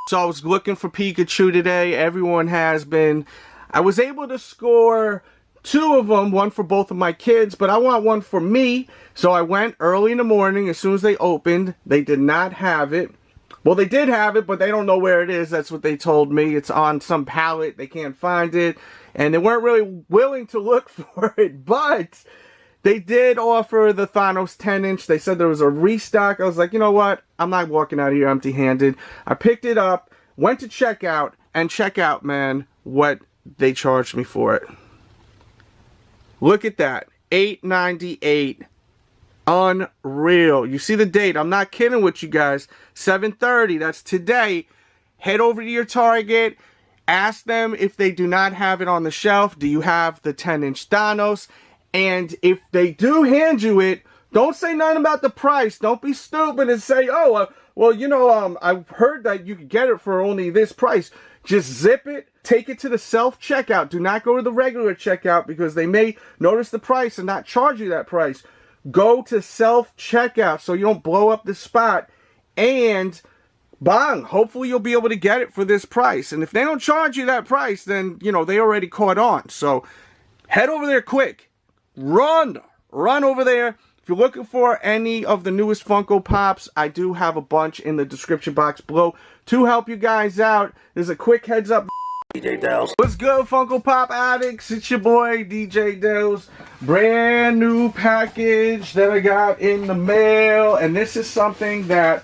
So I was looking for Pikachu today. Everyone has been. I was able to score 2 of them, one for both of my kids, but I want one for me. So I went early in the morning. As soon as they opened, they did not have it. Well, they did have it, but they don't know where it is. That's what they told me. It's on some pallet. They can't find it. And they weren't really willing to look for it, but they did offer the Thanos 10-inch. They said there was a restock. I was like, you know what? I'm not walking out of here empty-handed. I picked it up, went to checkout, and check out, man, what they charged me for it. Look at that. $8.98. Unreal. You see the date. I'm not kidding with you guys. 7:30. That's today. Head over to your Target. Ask them if they do not have it on the shelf. Do you have the 10-inch Thanos? And if they do hand you it, don't say nothing about the price. Don't be stupid and say, oh, well, you know, I've heard that you could get it for only this price. Just zip it. Take it to the self-checkout. Do not go to the regular checkout because they may notice the price and not charge you that price. Go to self-checkout so you don't blow up the spot. And bang, hopefully you'll be able to get it for this price. And if they don't charge you that price, then, you know, they already caught on. So head over there quick. Run over there. If you're looking for any of the newest Funko Pops, I do have a bunch in the description box below to help you guys out. There's a quick heads up. DJ Delz. What's good, Funko Pop addicts? It's your boy, DJ Delz. Brand new package that I got in the mail. And this is something that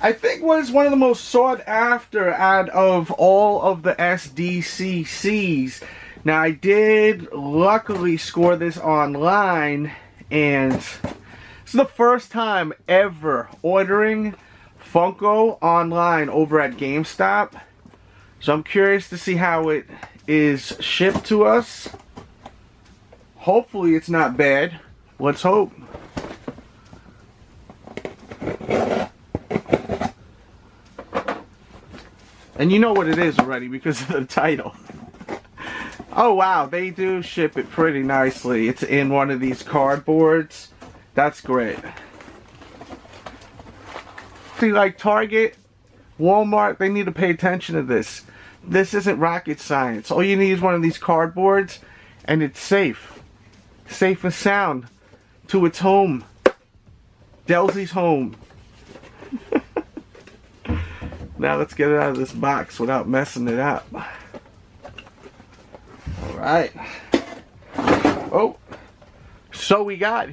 I think was one of the most sought after out of all of the SDCCs. Now, I did luckily score this online, and this is the first time ever ordering Funko online over at GameStop. So I'm curious to see how it is shipped to us. Hopefully it's not bad. Let's hope. And you know what it is already because of the title. Oh wow, they do ship it pretty nicely. It's in one of these cardboards. That's great. See, like Target, Walmart, they need to pay attention to this. This isn't rocket science. All you need is one of these cardboards, and it's safe. Safe and sound to its home. Delzy's home. Now let's get it out of this box without messing it up. Alright. Oh. So we got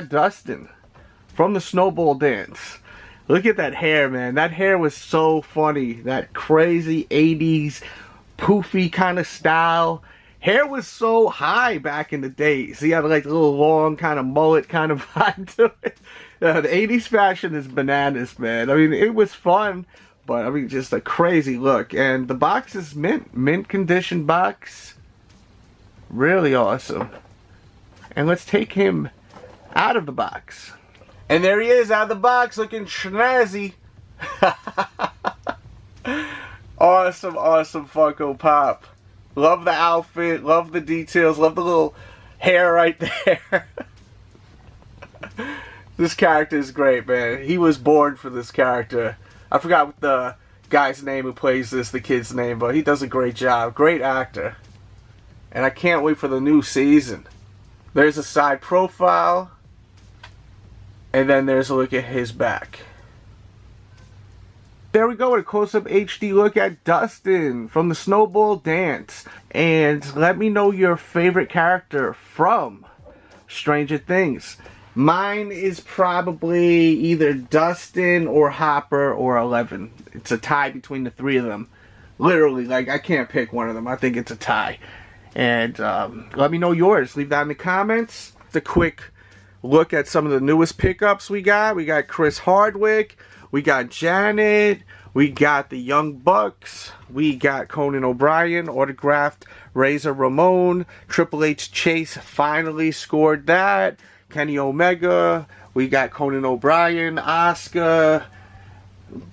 Dustin from the Snowball Dance. Look at that hair, man. That hair was so funny. That crazy 80s poofy kind of style. Hair was so high back in the days. He had like a little long kind of mullet kind of vibe to it. The 80s fashion is bananas, man. I mean, it was fun, but I mean, just a crazy look. And the box is mint condition box. Really awesome. And let's take him out of the box. And there he is out of the box looking snazzy. Awesome, awesome Funko Pop. Love the outfit, love the details, love the little hair right there. This character is great, man. He was born for this character. I forgot what the guy's name who plays this, the kid's name, but he does a great job. Great actor. And I can't wait for the new season. There's a side profile. And then there's a look at his back. There we go, a close-up HD look at Dustin from the Snowball Dance. And let me know your favorite character from Stranger Things. Mine is probably either Dustin or Hopper or 11. It's a tie between the 3 of them. Literally, like, I can't pick one of them. I think it's a tie. And let me know yours. Leave that in the comments. It's a quick look at some of the newest pickups we got. We got Chris Hardwick. We got Janet. We got the Young Bucks. We got Conan O'Brien, autographed Razor Ramon. Triple H Chase finally scored that. Kenny Omega. We got Conan O'Brien, Asuka.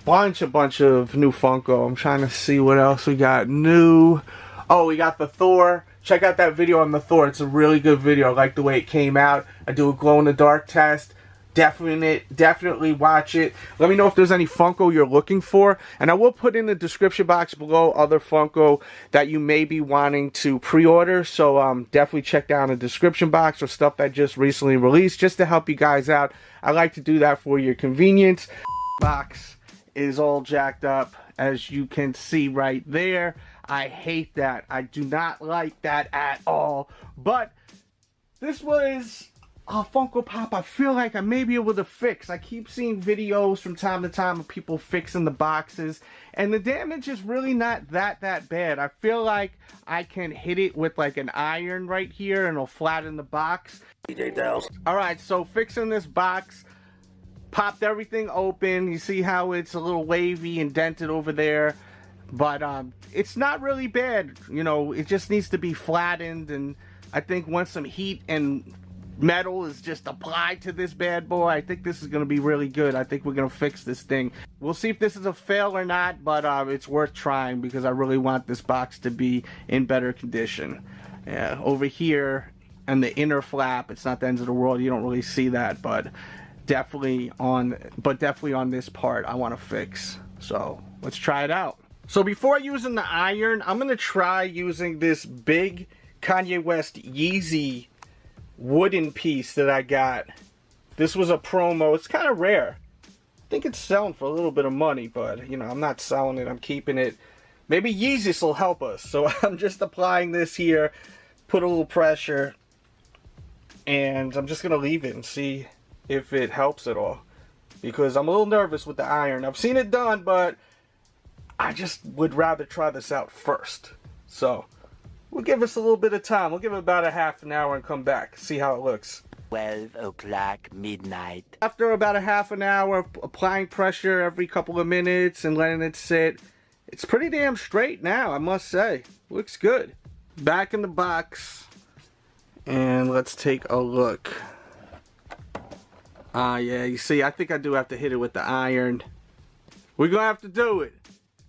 Bunch of new Funko. I'm trying to see what else we got new. Oh, we got the Thor. Check out that video on the Thor. It's a really good video. I like the way it came out. I do a glow-in-the-dark test. definitely watch it. Let me know if there's any Funko you're looking for, and I will put in the description box below other Funko that you may be wanting to pre-order. So definitely check down the description box for stuff that just recently released, just to help you guys out. I like to do that for your convenience. Box is all jacked up, as you can see right there. I hate that. I do not like that at all. But this was a Funko Pop I feel like I may be able to fix. I keep seeing videos from time to time of people fixing the boxes, and the damage is really not that bad. I feel like I can hit it with like an iron right here and it'll flatten the box. DJ Delz. Alright, so fixing this box, popped everything open. You see how it's a little wavy and dented over there, but it's not really bad. You know, it just needs to be flattened, and I think once some heat and metal is just applied to this bad boy, I think this is going to be really good. I think we're going to fix this thing. We'll see if this is a fail or not, but it's worth trying because I really want this box to be in better condition. Over here and the inner flap, it's not the ends of the world. You don't really see that, but definitely on this part I want to fix. So let's try it out. So before using the iron, I'm going to try using this big Kanye West Yeezy wooden piece that I got. This was a promo. It's kind of rare. I think it's selling for a little bit of money, but you know, I'm not selling it. I'm keeping it. Maybe Yeezus will help us. So I'm just applying this here, put a little pressure, and I'm just gonna leave it and see if it helps at all, because I'm a little nervous with the iron. I've seen it done, but I just would rather try this out first. So we'll give us a little bit of time. We'll give it about a half an hour and come back, see how it looks. 12 o'clock midnight. After about a half an hour, applying pressure every couple of minutes and letting it sit, it's pretty damn straight now, I must say. Looks good. Back in the box, and let's take a look. Yeah, you see, I think I do have to hit it with the iron. We're gonna have to do it.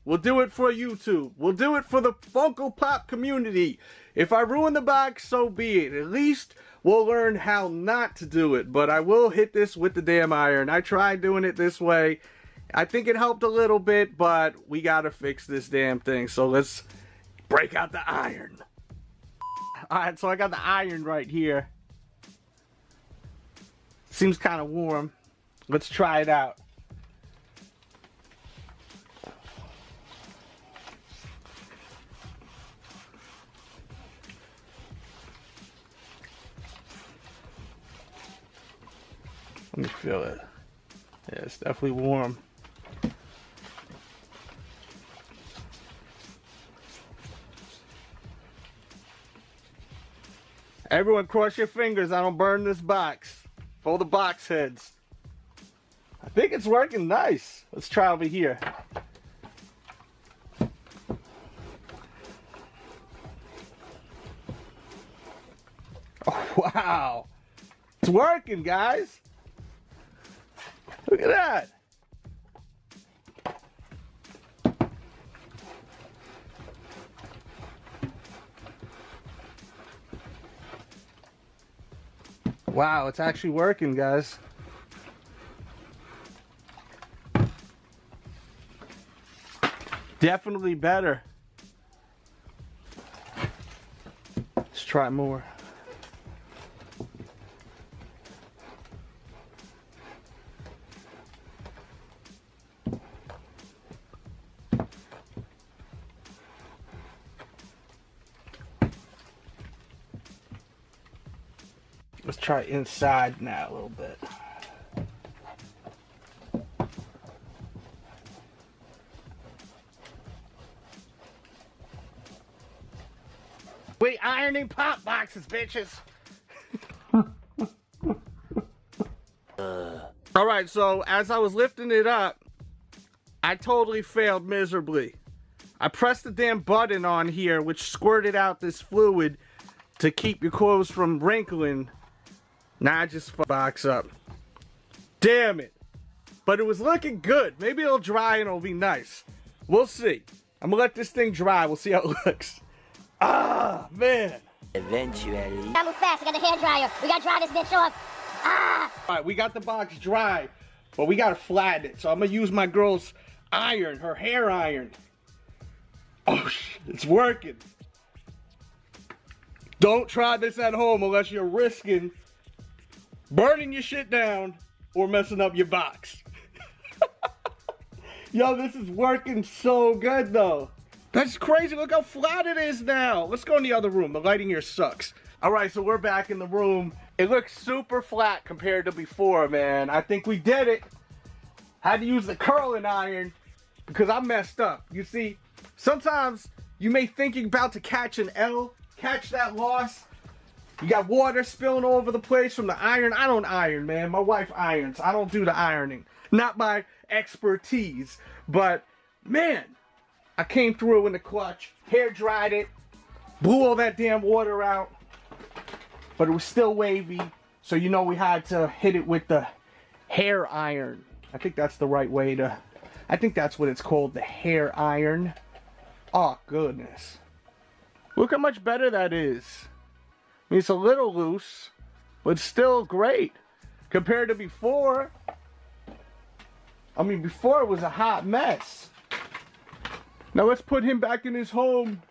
We'll do it for YouTube. We'll do it for the Funko Pop community. If I ruin the box, so be it. At least we'll learn how not to do it. But I will hit this with the damn iron. I tried doing it this way. I think it helped a little bit, but we gotta fix this damn thing. So let's break out the iron. Alright, so I got the iron right here. Seems kind of warm. Let's try it out. Let me feel it. Yeah, it's definitely warm. Everyone cross your fingers I don't burn this box. For the box heads. I think it's working nice. Let's try over here. Oh, wow. It's working, guys. Look at that. Wow, it's actually working, guys. Definitely better. Let's try more. Let's try inside now a little bit. We ironing pop boxes, bitches. Alright, so as I was lifting it up, I totally failed miserably. I pressed the damn button on here, which squirted out this fluid to keep your clothes from wrinkling. Now I just box up. Damn it. But it was looking good. Maybe it'll dry and it'll be nice. We'll see. I'm gonna let this thing dry. We'll see how it looks. Ah, man. Eventually. Gotta move fast. I got the hair dryer. We gotta dry this bitch off. Alright, we got the box dry, but we gotta flatten it. So I'm gonna use my girl's iron, her hair iron. Oh shit, it's working. Don't try this at home unless you're risking burning your shit down or messing up your box. Yo, this is working so good though. That's crazy, look how flat it is now. Let's go in the other room, the lighting here sucks. All right, so we're back in the room. It looks super flat compared to before, man. I think we did it. Had to use the curling iron because I messed up. You see, sometimes you may think you're about to catch an L, catch that loss. You got water spilling all over the place from the iron. I don't iron, man. My wife irons. I don't do the ironing. Not my expertise, but man, I came through in the clutch, hair dried it, blew all that damn water out, but it was still wavy, so you know we had to hit it with the hair iron. I think that's the right way to, I think that's what it's called, the hair iron. Oh goodness. Look how much better that is. I mean, it's a little loose, but still great. Compared to before, I mean, before it was a hot mess. Now let's put him back in his home.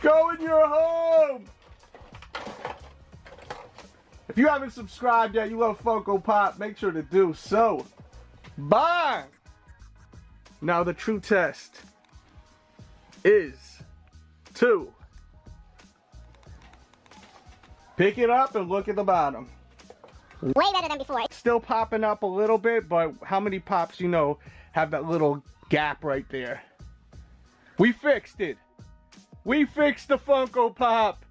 Go in your home. If you haven't subscribed yet, you love Funko Pop, make sure to do so. Bang! Now the true test is to pick it up and look at the bottom. Way better than before. Still popping up a little bit, but how many pops you know have that little gap right there? We fixed it. We fixed the Funko Pop.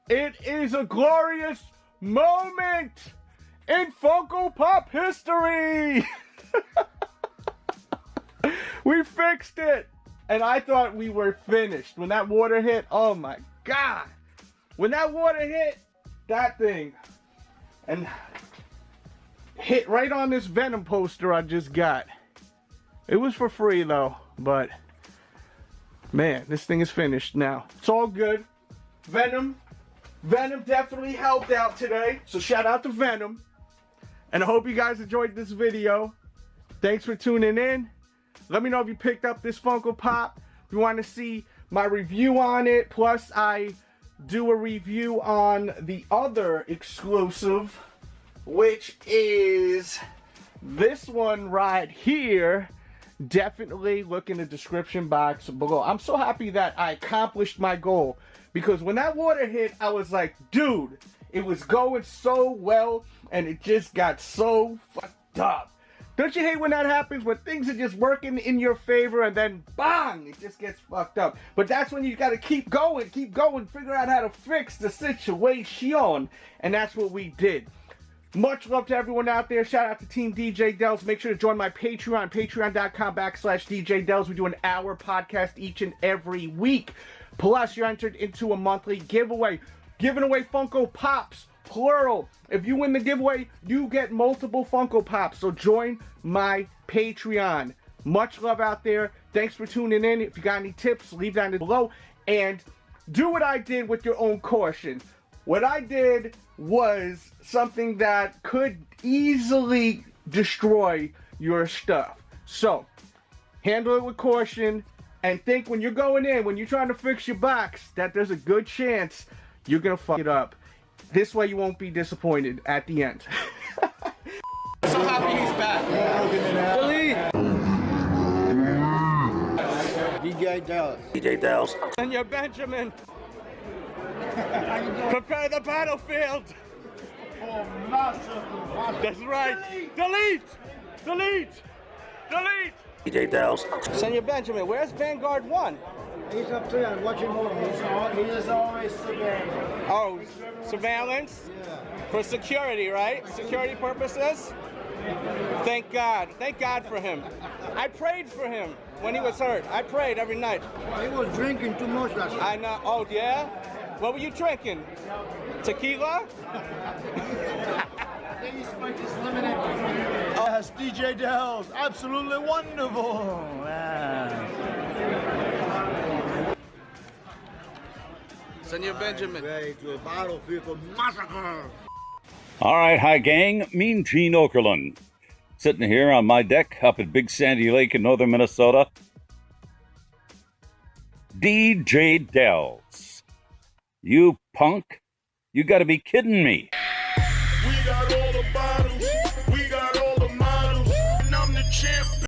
It is a glorious moment in Funko Pop history. We fixed it. And I thought we were finished. When that water hit, oh my God. When that water hit, that thing, and hit right on this Venom poster I just got. It was for free though, but man, this thing is finished now. It's all good. Venom definitely helped out today, so shout out to Venom. And I hope you guys enjoyed this video. Thanks for tuning in. Let me know if you picked up this Funko Pop. If you want to see my review on it, plus I do a review on the other exclusive, which is this one right here. Definitely look in the description box below. I'm so happy that I accomplished my goal, because when that water hit, I was like, dude, it was going so well and it just got so fucked up. Don't you hate when that happens, when things are just working in your favor and then bang, it just gets fucked up? But that's when you gotta keep going, figure out how to fix the situation. And that's what we did. Much love to everyone out there. Shout out to Team DJ Delz. Make sure to join my Patreon, patreon.com/DJ Delz. We do an hour podcast each and every week. Plus, you're entered into a monthly giveaway. Giving away Funko Pops, plural. If you win the giveaway, you get multiple Funko Pops. So join my Patreon. Much love out there. Thanks for tuning in. If you got any tips, leave that below. And do what I did with your own caution. What I did was something that could easily destroy your stuff. So, handle it with caution. And think when you're going in, when you're trying to fix your box, that there's a good chance you're going to fuck it up. This way you won't be disappointed at the end. So happy he's back. Delete. DJ Delz. DJ Delz. And your Benjamin. Prepare the battlefield. Oh, massive. That's right. Delete. Delete. Delete. DJ Delz. Senor Benjamin, where's Vanguard 1? He's up there watching home. He is always surveilling. Oh, surveillance? Yeah. For security, right? Security purposes? Thank God. Thank God for him. I prayed for him when he was hurt. I prayed every night. He was drinking too much last night. I know. Oh, yeah? What were you drinking? Tequila? Yes, DJ Delz. Absolutely wonderful. Wow. Senor Benjamin. Ready to a battlefield massacre. All right, hi gang, Mean Gene Okerlund. Sitting here on my deck up at Big Sandy Lake in northern Minnesota. DJ Delz. You punk, you gotta be kidding me.